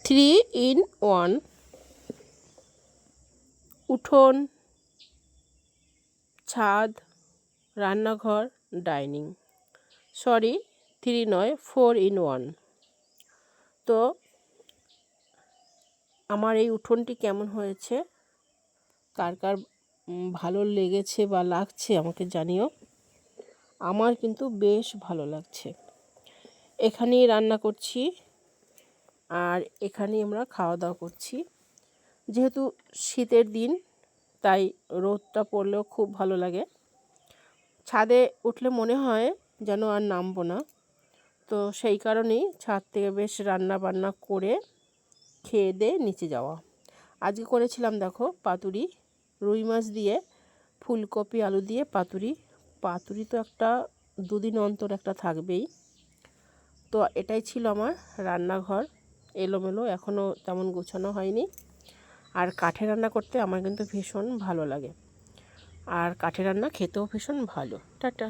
3 in 1 উঠোন, ছাদ, রান্নাঘর, ডাইনিং। সরি, 3 নয়, 4 in 1। তো আমার এই উঠোনটি কেমন হয়েছে, কার কার ভালো লেগেছে বা লাগছে আমাকে জানিও। আমার কিন্তু বেশ ভালো লাগছে। এখানেই রান্না করছি আর এখানেই আমরা খাওয়া দাওয়া করছি। যেহেতু শীতের দিন, তাই রোদটা পড়লেও খুব ভালো লাগে। ছাদে উঠলে মনে হয় যেন আর নামবো না। তো সেই কারণেই ছাদ থেকে বেশ রান্না বান্না করে খেয়ে দিয়ে নিচে যাওয়া। আজকে করেছিলাম দেখো পাতুরি, রুই মাছ দিয়ে ফুলকপি আলু দিয়ে পাতুরি। পাতুরি তো একটা 2 দিন অন্তর একটা থাকবেই। তো এটাই ছিল আমার রান্নাঘর, এলোমেলো, এখনও তেমন গোছানো হয়নি। আর কাঠে রান্না করতে আমার কিন্তু ভীষণ ভালো লাগে, আর কাঠে রান্না খেতেও ভীষণ ভালো। টাটা।